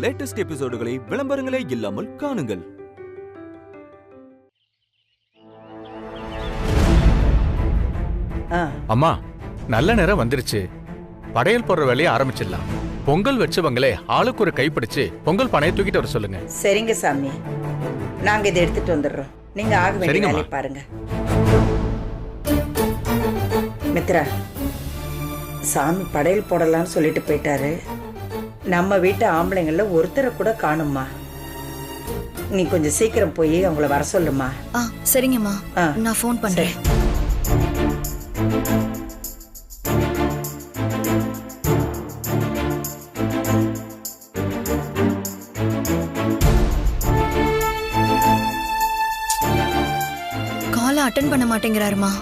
Latest எபிசோடுகளை விளம்பரங்களே இல்லாமல் காணுங்கள். அம்மா, நல்ல நேரம் வந்துருச்சு. படையல் போடுற வேலையை ஆரம்பிச்சிடலாம். பொங்கல் வச்சவங்களே ஆளுக்கு ஒரு கைப்பிடிச்சு பொங்கல் பானையை தூக்கிட்டு வர சொல்லுங்க. சரிங்க சாமி, நாங்க இதை எடுத்துட்டு வந்துடுறோம். நீங்க ஆக வேண்டிய வேலையை பாருங்க. மித்ரா, சாமி படையல் போடலாம்னு சொல்லிட்டு போயிட்டாரு. நம்ம வீட்டு ஆம்பளைங்கள ஒருத்தரை கூட காணும்மா. நீ கொஞ்சம் சீக்கிரம் போய் அவங்கள வர சொல்லுமா. சரிங்கம்மா, நான் ஃபோன் பண்றேன். காலை அட்டெண்ட் பண்ண மாட்டேங்கிறாருமா.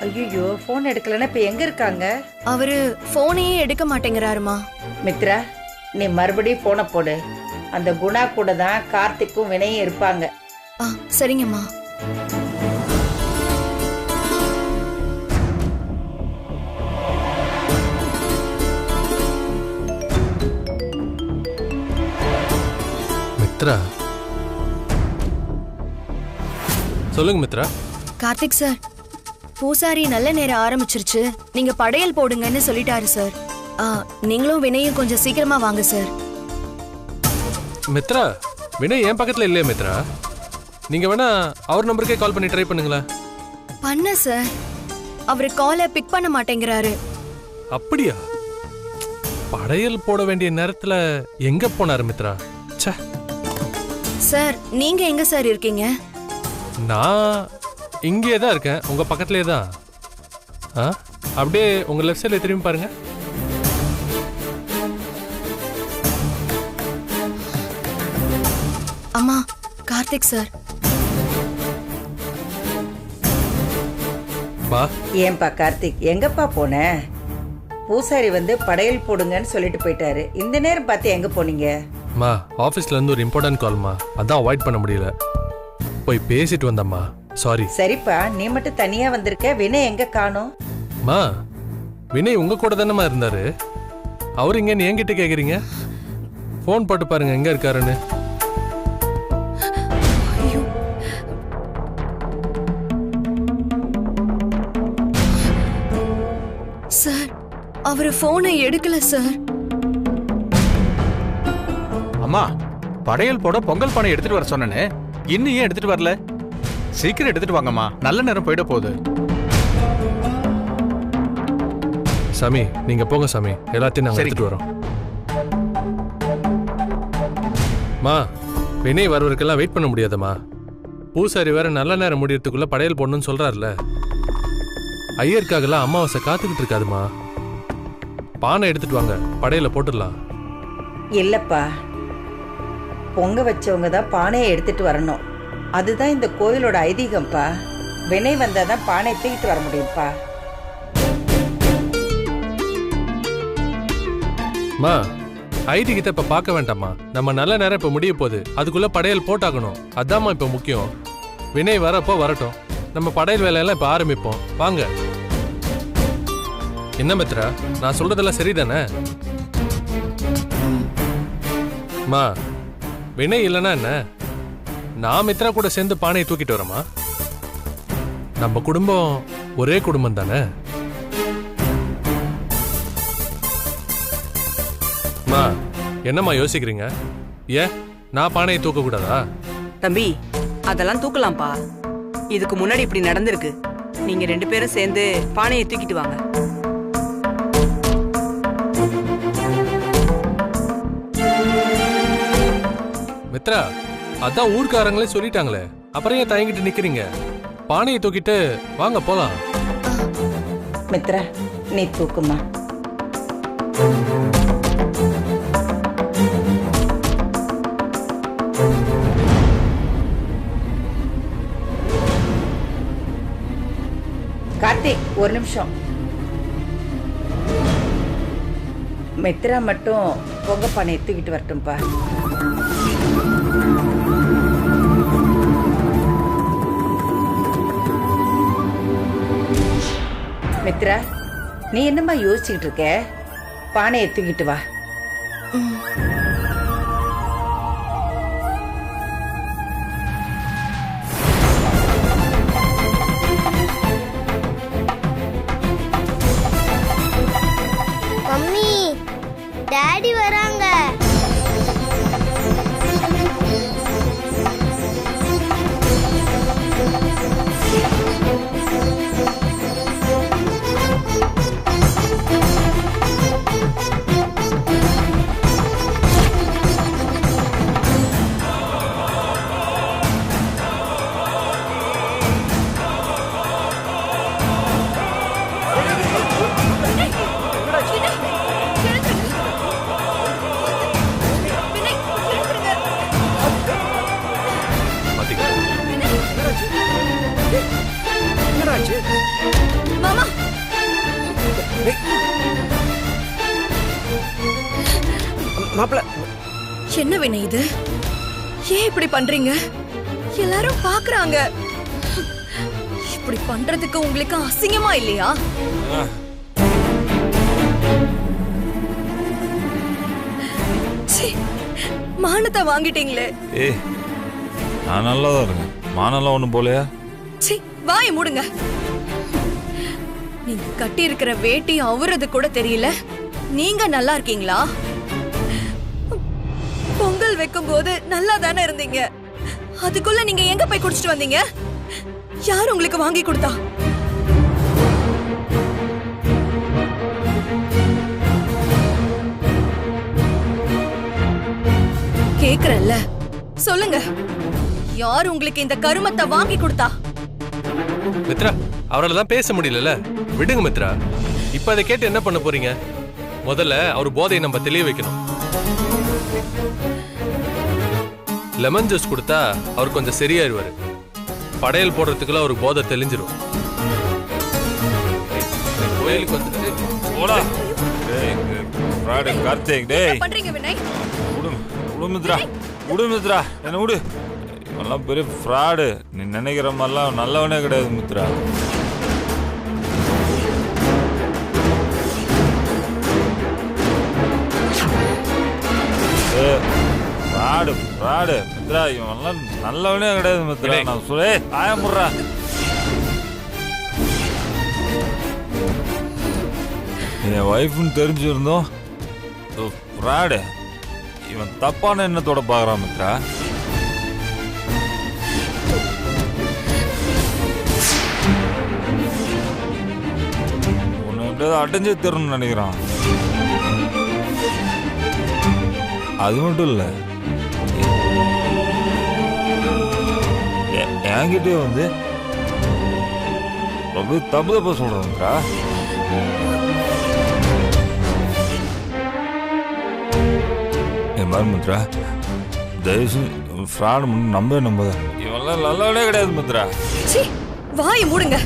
ஐயோ, போன் எடுக்கலன்னா இப்ப எங்க இருக்காங்க? அவரு போனையே எடுக்க மாட்டேங்கிறாருமா. மித்ரா, நீ மறுபடியும் போனை போடு. அந்த குணா கூட தான் கார்த்திக்கும் வினையும் இருப்பாங்க. சரிங்கம்மா. மித்ரா, சொல்லுங்க மித்ரா. கார்த்திக் சார், பூசாரி நல்ல நேரம் ஆரம்பிச்சிருச்சு, நீங்க படையல் போடுங்கன்னு சொல்லிட்டாரு சார். நீங்களும் வினையும் கொஞ்சம் சீக்கிரமா வாங்க சார். மித்ரா, வினய் என் பக்கத்துல இல்லையா மித்ரா? நீங்க வேணா அவர் நம்பருக்கே கால் பண்ணி ட்ரை பண்ணுங்களேன். பண்ண சார், அவரு காலை பிக் பண்ண மாட்டேங்கிறாரு. அப்படியா? படையல் போட வேண்டிய நேரத்துல எங்க போனாரு மித்ரா? சார், நீங்க எங்க சார் இருக்கீங்க? நான் இங்கே தான் இருக்கேன், உங்க பக்கத்துலேயே தான். அப்படியே உங்க லெஃப்ட் சைட்ல திரும்பி பாருங்க. அம்மா, கார்த்திக் சார். பா. ஏன்பா கார்த்திக், எங்கப்பா போன? பூசாரி வந்து படையல் போடுங்கன்னு சொல்லிட்டு போயிட்டாரு. இந்த நேரம் பார்த்து எங்க போனீங்க? மா, ஆபீஸ்ல இருந்து ஒரு இம்பார்ட்டன்ட் கால்மா, அதான் அவாய்ட் பண்ண முடியல. போய் பேசிட்டு வந்தம்மா. சாரி. சரிப்பா, நீ மட்டும் தனியா வந்திருக்க. வினய் எங்க காணோம்? மா, வினய் உங்க கூட தானேமா இருந்தாரு. அவர் இங்கன்னு என்கிட்ட கேக்குறீங்க? போன் போட்டு பாருங்க எங்க இருக்காருன்னு. சார், அவரு போனை எடுக்கல சார். அம்மா, படையல் போட பொங்கல் பானை எடுத்துட்டு வர சொன்னேன்னு இன்னும் ஏன் எடுத்துட்டு வரல? சீக்கிரம் எடுத்துட்டு வாங்கம்மா, நல்ல நேரம் போயிட போகுது. சாமி, நீங்க போங்க சாமி, எல்லாத்தையும் நாங்க எடுத்துட்டு வரோம். மா, வினய் வரவருக்கெல்லாம் வெயிட் பண்ண முடியாதம்மா. பூசாரி வேற நல்ல நேரம் முடியறதுக்குள்ள படையல் போடணும்னு சொல்றாருல. ஐயருக்காகலாம் அமாவாசை காத்துக்கிட்டு இருக்காதுமா. பானை எடுத்துட்டு வாங்க, படையில போட்டுடலாம். இல்லப்பா, பொங்க வச்சவங்க தான் பானையை எடுத்துட்டு வரணும். அதுதான் இந்த கோயிலோட ஐதீகம்ப்பா. வினை வந்தாதான் பானை தூக்கிட்டு வர முடியும்ப்பா. மா, ஐதீகத்தை இப்ப பார்க்க வேண்டாமா. நம்ம நல்ல நேரம் இப்ப முடிய போகுது, அதுக்குள்ள படையல் போட்டாகணும். அதாம்மா இப்ப முக்கியம். வினய் வரப்போ வரட்டும், நம்ம படையல் வேலையெல்லாம் இப்ப ஆரம்பிப்போம். வாங்க. என்ன மித்ரா, நான் சொல்றதெல்லாம் சரிதானே? மா, வினய் இல்லைன்னா என்ன, நான் மித்ரா கூட சேர்ந்து பானையை தூக்கிட்டு வரமா? நம்ம குடும்பம் ஒரே குடும்பம் தானே? மா, என்னம்மா யோசிக்கிறீங்க? ஏன் நான் பானையை தூக்க கூடாதா? தம்பி, அதெல்லாம் தூக்கலாம்ப்பா. இதுக்கு முன்னாடி இப்படி நடந்திருக்கு. நீங்க 2 பேரும் சேர்ந்து பானையை தூக்கிட்டு வாங்க. மித்ரா, அதான் ஊர்க்காரங்களே சொல்லிட்டாங்களே, அப்புறம் ஏன் தயங்கிட்டு நிக்கிறீங்க? பானையை தூக்கிட்டு வாங்க போலாம். மித்ரா, நீ தூக்குமா. கார்த்திக், ஒரு நிமிஷம். மித்ரா மட்டும் பொங்க பானை தூக்கிட்டு வரட்டும்பா. மித்ரா, நீ என்னம்மா யோசிச்சுக்கிட்டு இருக்க? பானையை தூக்கிட்டு வா. மாப்பிள்ள என்ன வினய் இது? ஏன் இப்படி பண்றீங்க? எல்லாரும் பாக்குறாங்க. இப்படி பண்றதுக்கு உங்களுக்கு அசிங்கமா இல்லையா? மானத்தை வாங்கிட்டீங்களே. ஏய், நான் நல்லா தான் இருக்கேன். மானெல்லாம் ஒண்ணும் போலையா? சி, வாயை மூடுங்க. நீங்க கட்டி இருக்கிற வேட்டி அவரது கூட தெரியல. நீங்க நல்லா இருக்கீங்களா? பொங்கல் வைக்கும் போது நல்லா தானே இருந்தீங்க. அதுக்குள்ள நீங்க எங்க போய் குடிச்சிட்டு வந்தீங்க? யார் உங்களுக்கு வாங்கி கொடுத்தா? கேக்குறல்ல, சொல்லுங்க. யார் உங்களுக்கு இந்த கருமத்தை வாங்கி கொடுத்தா? மித்ரா, அவரால் தான் பேச முடியல. விடுங்க மித்ரா. இப்ப அதை கேட்டு என்ன பண்ண போறீங்க? முதல்ல அவர் போதையை நம்ம தெளிய வைக்கணும். லெமன் ஜூஸ் கொடுத்தா அவர் கொஞ்சம் சரியாயிருவாரு. படையல் போடுறதுக்குள்ள அவருக்கு போதை தெளிஞ்சிரும். கோயிலுக்கு வந்துட்டு போடா. டேய், ஃப்ராடு கார்த்திக். டேய், பண்றீங்க வினய்? விடு மித்ரா, விடு மித்ரா, என்ன விடு. இவெல்லாம் பெரிய ஃப்ராடு. நீ நினைக்கிற மாதிரிலாம் நல்லவனே கிடையாது மித்ரா. Fraud fraud Mitra. இவெல்லாம் நல்லவனே கிடையாது மித்ரா. நான் சொல்லே ஆயமுடுறா. என் ஒய்ஃப்னு தெரிஞ்சிருந்தோம். ஃப்ராடு. இவன் தப்பான எண்ணத்தோட பாக்குறான் மித்ரா. உன்னை எப்படியாவது அடைஞ்சே தரணும்னு நினைக்கிறான். அது மட்டும் இல்ல, என்கிட்டே வந்து ரொம்ப தப்பு தப்பா சொல்றாங்கக்கா. என் மாதிரி மித்ரா, தயவுசு ஃப்ராடு முன்னு நம்பாத. இவெல்லாம் நல்லவனே கிடையாது மித்ரா. வாயை மூடுங்க.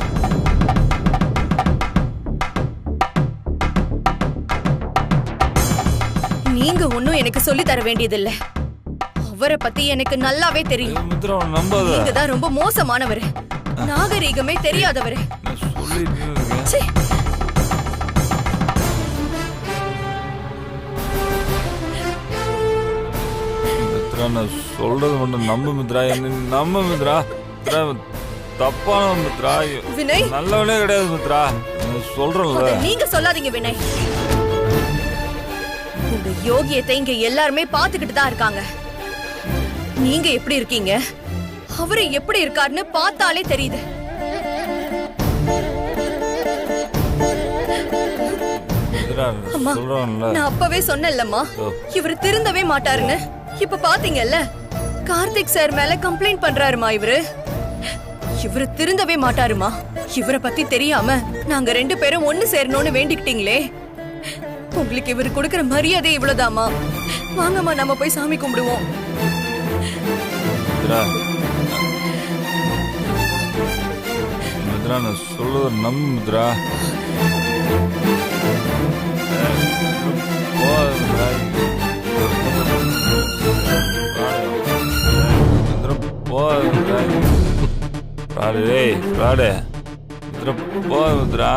நீங்க ஒன்னும் எனக்கு சொல்லி தர வேண்டியதில்ல. அவரை பத்தி எனக்கு நல்லாவே தெரியும். மித்ரா, நம்பாத. நீங்க தான் ரொம்ப மோசமானவர். நாகரீகமே தெரியாதவர். மித்ரா, நான் சொல்றது மட்டும் நம்பு மித்ரா. என்ன நம்ப மித்ரா. தப்பான மித்ரா. வினய், நல்லவனே கிடையாது மித்ரா. சொல்றேன்ல. நீங்க சொல்லாதீங்க வினய். உங்க யோகியத்தை இங்க எல்லாருமே பாத்துக்கிட்டு தான் இருக்காங்க. நீங்க எப்படி இருக்கீங்க, அவரு எப்படி இருக்காருன்னு பார்த்தாலே தெரியுது. நான் அப்பவே சொன்னேன்லம்மா, இவரு திருந்தவே மாட்டாருன்னு. இப்ப பாத்தீங்கல்ல, கார்த்திக் சார் மேல கம்ப்ளைண்ட் பண்றாருமா இவரு. இவரு திருந்தவே மாட்டாருமா. இவரை பத்தி தெரியாம நாங்க 2 பேரும் ஒண்ணு சேரணும்னு வேண்டிக்கிட்டீங்களே. உங்களுக்கு இவரு கொடுக்கிற மரியாதை இவ்வளவுதாமா. வாங்கம்மா, நம்ம போய் சாமி கும்பிடுவோம். மித்ரா, நான் சொல்லுவ நம்பு மித்ரா. மித்ரா,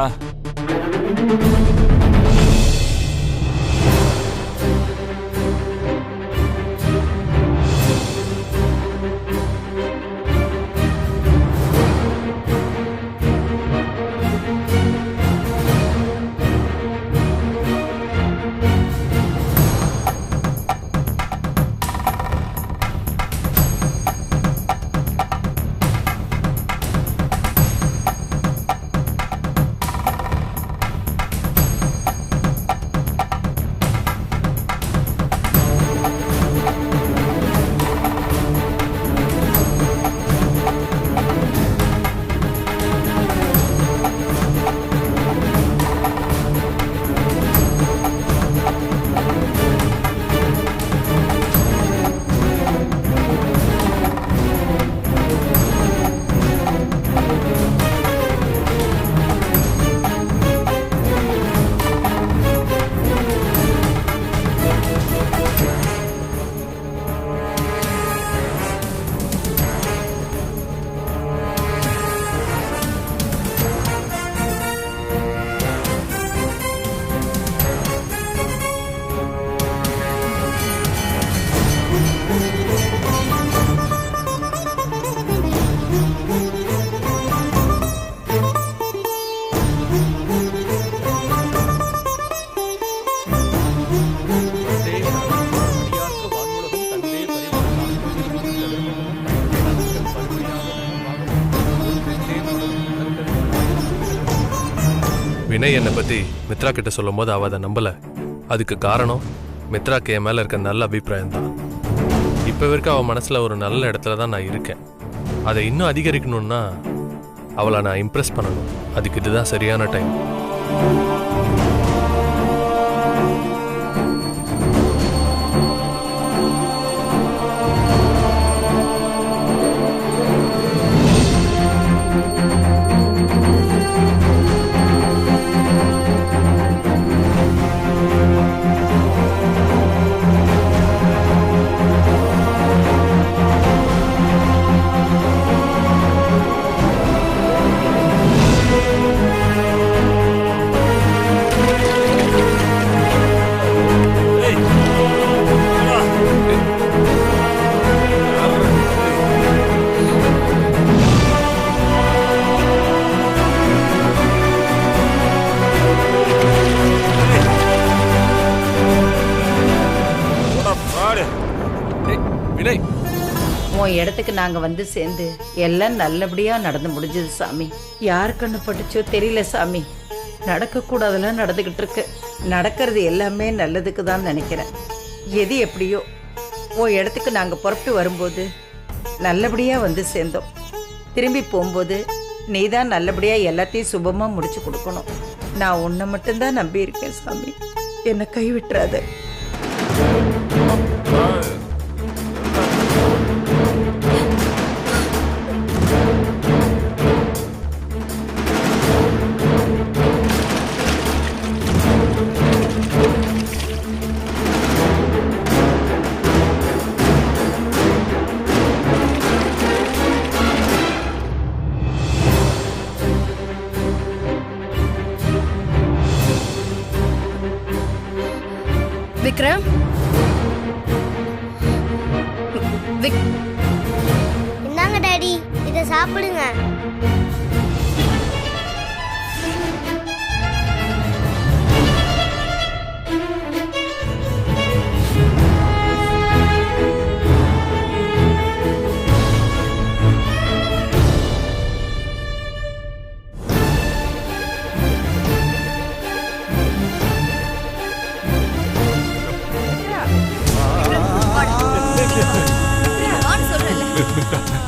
வினய் என்னை பத்தி மித்ரா கிட்ட சொல்லும் போது அவ அதை நம்பல. அதுக்கு காரணம் மித்ராக்கு என் மேல இருக்க நல்ல அபிப்பிராயம் தான். இப்ப வரைக்கும் அவ மனசுல ஒரு நல்ல இடத்துல தான் நான் இருக்கேன். அதை இன்னும் அதிகரிக்கணும்னா அவளை நான் இம்ப்ரெஸ் பண்ணணும். அதுக்கு இதுதான் சரியான டைம். உன் இடத்துக்கு நாங்க வந்து சேர்ந்து எல்லாம் நல்லபடியா நடந்து முடிஞ்சது சாமி. யார் கண்ணு பட்டுச்சோ தெரியல சாமி. நடக்க கூடாதெல்லாம் நடந்துகிட்டு இருக்கு. நடக்கிறது எல்லாமே நல்லதுக்கு தான் நினைக்கிறேன். எது எப்படியோ உன் இடத்துக்கு நாங்க புறப்பட்டு வரும்போது நல்லபடியா வந்து சேர்ந்தோம். திரும்பி போகும்போது நீதான் நல்லபடியா எல்லாத்தையும் சுபமா முடிச்சு கொடுக்கணும். நான் உன்னை மட்டும்தான் நம்பி இருக்கேன் சாமி. என்னை கைவிட்டுறாத. விக்ரம், இந்தாங்க டாடி, இதை சாப்பிடுங்க.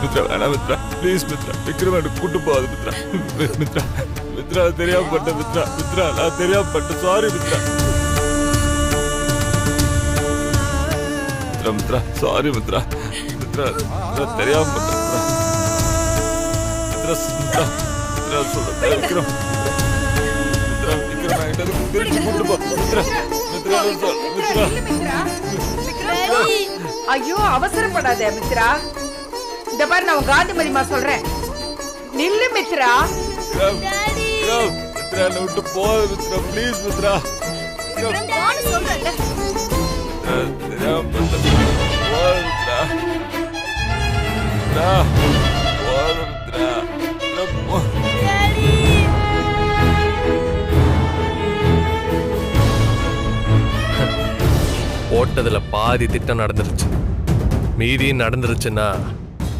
மித்ரா வேணாம் மித்ரா, ப்ளீஸ் மித்ரா, விக்ரம் எனக்கு கூட்டு போகாது மித்ரா. மித்ரா மித்ரா தெரியாம பட்ட மித்ரா. மித்ரா நான் தெரியாம பட்ட, சாரி மித்ரா. மித்ரா மித்ரா சாரி மித்ரா. மித்ரா மித்ரா தெரியாம பட்ட மித்ரா. மித்ரா மித்ரா மித்ரா சொல்ல விக்ரம். மித்ரா விக்ரம் என்கிட்ட திருப்பி கூட்டு போ மித்ரா. மித்ரா மித்ரா. ஐயோ அவசரப்படாத மித்ரா. இந்த பாரு நான் உன் காந்திமதிமா சொல்றேன். நில்லு மித்ரா. மித்ரா விட்டு போகாது மித்ரா, ப்ளீஸ் மித்ரா. சொல்றேன்ல. தெரியாம பட்ட போகாது மித்ரா. மித்ரா போகாது மித்ரா. ஓட்டதுல பாதி திட்டம் நடந்துருச்சு. மீதி நடந்துருச்சுன்னா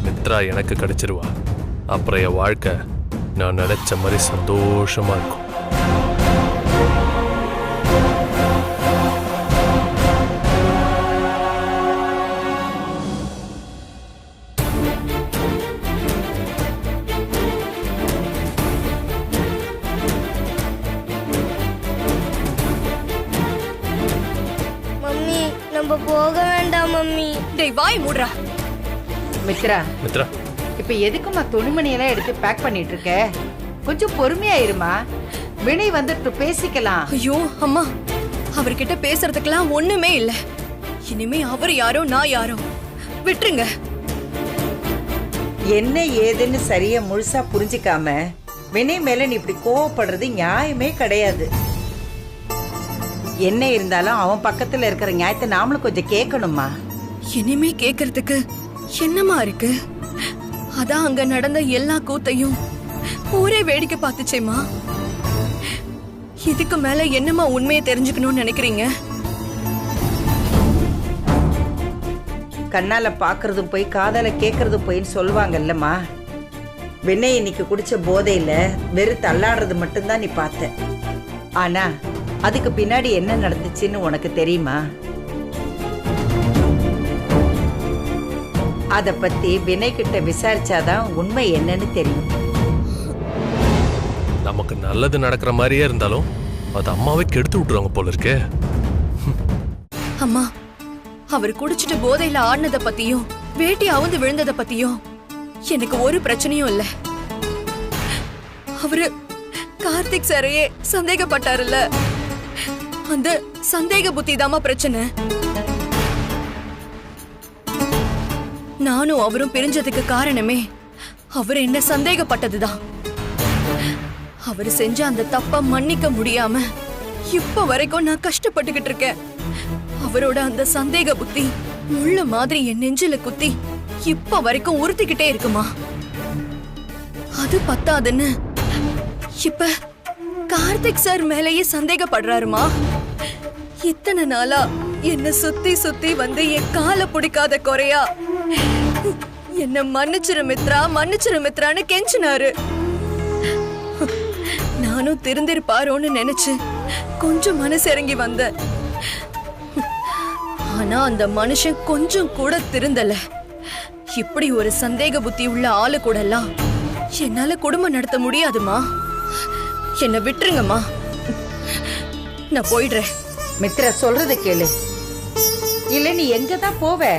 மித்ரா எனக்கு கிடைச்சிருவா. அப்புறம் என் வாழ்க்கை நான் நினைச்ச மாதிரி சந்தோஷமா இருக்கும். மம்மி நம்ம போக வேண்டாம் மம்மி. டேய் வாய் மூடுறா. மித்ரா, மித்ரா இப்ப எதுக்குமா துணிமணி எல்லாம் எடுத்து பேக் பண்ணிட்டு இருக்க? கொஞ்சம் பொறுமையா இருமா. வினய் வந்துட்டு பேசிக்கலாம். ஐயோ அம்மா, அவர்கிட்ட பேசுறதுக்கெல்லாம் ஒண்ணுமே இல்ல. இனிமே அவர் யாரோ நான் யாரோ, விட்டுருங்க. என்ன ஏதுன்னு சரியா முழுசா புரிஞ்சுக்காம வினய் மேல நீ இப்படி கோவப்படுறது நியாயமே கிடையாது. என்ன இருந்தாலும் அவன் பக்கத்துல இருக்கிற நியாயத்தை நாமளும் கொஞ்சம் கேட்கணுமா? இனிமே கேக்குறதுக்கு என்னமா இருக்கு? அதான் அங்க நடந்த எல்லா கூத்தையும் ஊரே வேடிக்கை பார்த்துச்சேமா. இதுக்கு மேல என்னமா உண்மையை தெரிஞ்சுக்கணும்னு நினைக்கிறீங்க? கண்ணால பாக்குறதும் போய் காதால கேக்குறதும் போயின்னு சொல்லுவாங்கல்லம்மா. வினய் இன்னைக்கு குடிச்ச போதையில வெறும் தள்ளாடுறது மட்டும்தான் நீ பார்த்த. ஆனா அதுக்கு பின்னாடி என்ன நடந்துச்சுன்னு உனக்கு தெரியுமா? அத பத்தி வினய் கிட்ட விசாரிச்சாதான் உண்மை என்னன்னு தெரியும். நமக்கு நல்லது நடக்கிற மாதிரியே இருந்தாலும் அது அம்மாவே கெடுத்து விட்டுருவாங்க போல இருக்கே. அம்மா, அவர் குடிச்சிட்டு போதையில ஆடினத பத்தியும் வேட்டி அவுந்து விழுந்தத பத்தியும் எனக்கு ஒரு பிரச்சனையும் இல்ல. அவரு கார்த்திக் சாரையே சந்தேகப்பட்டாருல்ல, அந்த சந்தேக புத்தி தாமா பிரச்சனை. நானும் அவரும் பிரிஞ்சதுக்கு காரணமே அவர் என்ன சந்தேகப்பட்டதுதான். அவர் செஞ்ச அந்த தப்ப மன்னிக்க முடியாம இப்ப வரைக்கும் நான் கஷ்டப்பட்டுக்கிட்டு இருக்கேன். அவரோட அந்த சந்தேக புத்தி முள்ள மாதிரி என் நெஞ்சில குத்தி இப்ப வரைக்கும் உறுத்திக்கிட்டே இருக்குமா. அது பத்தாதுன்னு இப்ப கார்த்திக் சார் மேலேயே சந்தேகப்படுறாருமா. இத்தனை நாளா என்ன சுத்தி சுத்தி வந்து என் காலை பிடிக்காத குறையா என்ன மன்னிச்சிரு மித்ரான்னு கெஞ்சினாரு. நானும் திருந்திருப்பாரோன்னு நினைச்சு கொஞ்சம் மனசு இறங்கி வந்தேன். ஆனா அந்த மனுஷன் கொஞ்சம் கூட திருந்தல. இப்படி ஒரு சந்தேக புத்தி உள்ள ஆளு கூட எல்லாம் என்னால குடும்பம் நடத்த முடியாதுமா. என்ன விட்டுருங்கம்மா, நான் போயிடுறேன். மித்ரா சொல்றத கேளு. இல்ல நீ எங்க தான் போவ?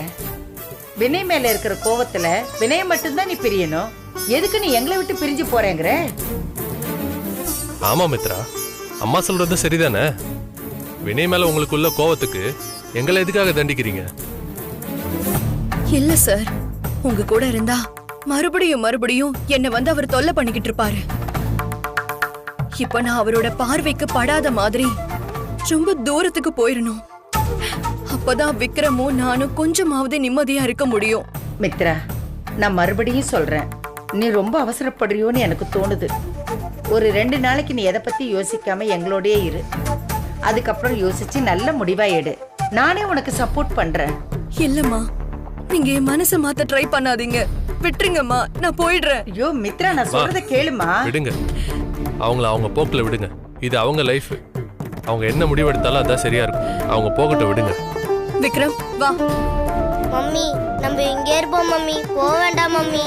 வினய் மேல இருக்கிற கோவத்துல வினய மட்டும்தான் நீ பிரியணும். எதுக்கு நீ எங்களை விட்டு பிரிஞ்சு போறேங்கிற? ஆமா மித்ரா, அம்மா சொல்றது சரிதானே. வினய் மேல உங்களுக்குள்ள கோவத்துக்கு எங்களை எதுக்காக தண்டிக்கிறீங்க? இல்ல சார், உங்க கூட இருந்தா மறுபடியும் என்ன வந்து அவர் தொல்லை பண்ணிக்கிட்டு இருப்பாரு. இப்ப நான் அவரோட பார்வைக்கு படாத மாதிரி ரொம்ப தூரத்துக்கு போயிடணும். அப்பதான் விக்ரமும் நானும் கொஞ்சமாவது நிம்மதியா இருக்க முடியும். மித்ரா, நான் மறுபடியும் சொல்றேன், நீ ரொம்ப அவசரப்படுறியோன்னு எனக்கு தோணுது. ஒரு 2 நாளைக்கு நீ எதை பத்தி யோசிக்காம எங்களோடயே இரு. அதுக்கப்புறம் யோசிச்சு நல்ல முடிவா எடு. நானே உனக்கு சப்போர்ட் பண்றேன். இல்லம்மா, நீங்க என் மனசை மாத்த ட்ரை பண்ணாதீங்க. விட்டுருங்கம்மா, நான் போயிடுறேன். ஐயோ மித்ரா, நான் சொல்றத கேளுமா. விடுங்க, அவங்கள அவங்க போக்குல விடுங்க. இது அவங்க லைஃப். அவங்க என்ன முடிவெடுத்தாலும் அதான் சரியா இருக்கும். அவங்க போகட்ட விடுங்க. விக்ரம் வா. மம்மி, நம்ம இங்கே இருப்போம் மம்மி. போக வேண்டாம் மம்மி.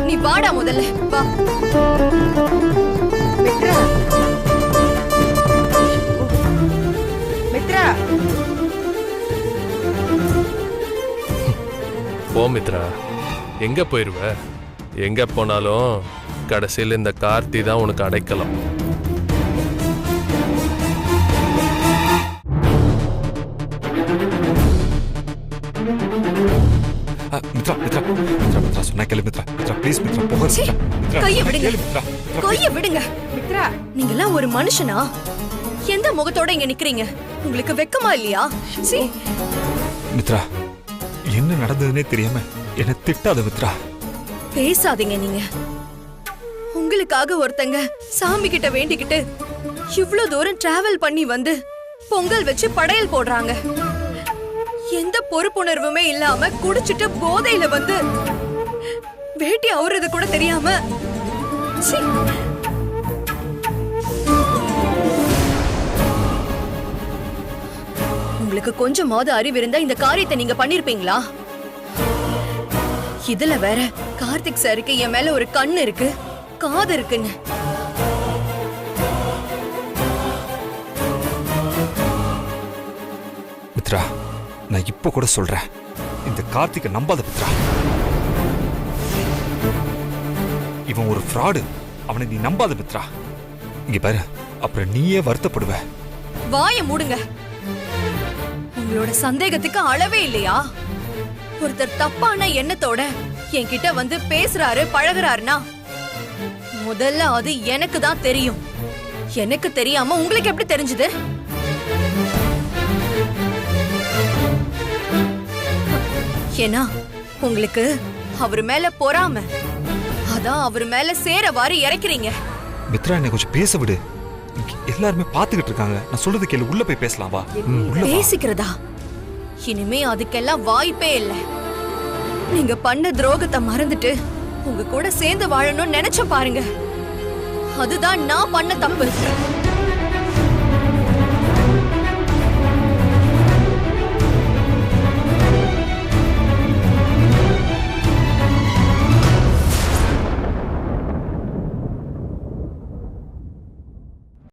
நீ வாடா முதல்ல வா. மித்ரா, மித்ரா. போ மித்ரா, எங்க போயிருவ? எங்க போனாலும் கடைசியில் இந்த கார்த்தி தான் உனக்கு அடைக்கலாம். மித்ரா மித்ரா மித்ரா மித்ரா சொன்னா கேளு மித்ரா. மித்ரா ப்ளீஸ் மித்ரா, போக மித்ரா. மித்ரா கைய விடுங்க. கேளு மித்ரா. கைய விடுங்க. மித்ரா, நீங்கெல்லாம் ஒரு மனுஷனா? எந்த முகத்தோட இங்க நிக்கிறீங்க? உங்களுக்கு வெக்கமா இல்லையா? சீ. மித்ரா, என்ன நடந்ததுன்னே தெரியாம என்ன திட்டாத மித்ரா. பேசாதீங்க நீங்க. உங்களுக்காக ஒருத்தங்க சாமி கிட்ட வேண்டிக்கிட்டு இவ்ளோ தூரம் டிராவல் பண்ணி வந்து பொங்கல் வச்சு படையல் போடுறாங்க. எந்த பொறுப்புணர்வுமே இல்லாம குடிச்சிட்டு போதையில வந்து வேட்டி அவுறது கூட தெரியாம. சீ. உங்களுக்கு கொஞ்சமாவது அறிவு இருந்தா இந்த காரியத்தை நீங்க பண்ணிருப்பீங்களா? இதுல வேற கார்த்திக் சாருக்கு என் மேல ஒரு கண்ணு இருக்கு, காது இருக்குன்னு. மித்ரா, நான் இப்ப கூட சொல்றேன், இந்த கார்த்திகை நம்பாத மித்ரா. இவன் ஒரு ஃப்ராடு. அவனை நீ நம்பாத மித்ரா. இங்க பாரு, அப்புறம் நீயே வருத்தப்படுவ. வாய மூடுங்க. உங்களோட சந்தேகத்துக்கு அளவே இல்லையா? ஒருத்தர் தப்பான எண்ணத்தோட என்கிட்ட வந்து பேசுறாரு, பழகுறாருன்னா முதல்ல அது எனக்கு தான் தெரியும். எனக்கு தெரியாம உங்களுக்கு எப்படி தெரிஞ்சது? ஏன்னா உங்களுக்கு அவர் மேல பொறாம, அதான் அவர் மேல சேர வாரி இறக்கிறீங்க. மித்ரா, என்னை கொஞ்சம் பேச விடு. எல்லாருமே பாத்துக்கிட்டு இருக்காங்க. நான் சொல்றது கேளு. உள்ள போய் பேசலாம் வா. பேசிக்கிறதா? இனிமே அதுக்கெல்லாம் வாய்ப்பே இல்லை. நீங்க பண்ண துரோகத்தை மறந்துட்டு உங்க கூட சேர்ந்து வாழணும்னு நினைச்ச பாருங்க. அதுதான் நான் பண்ண தப்பு.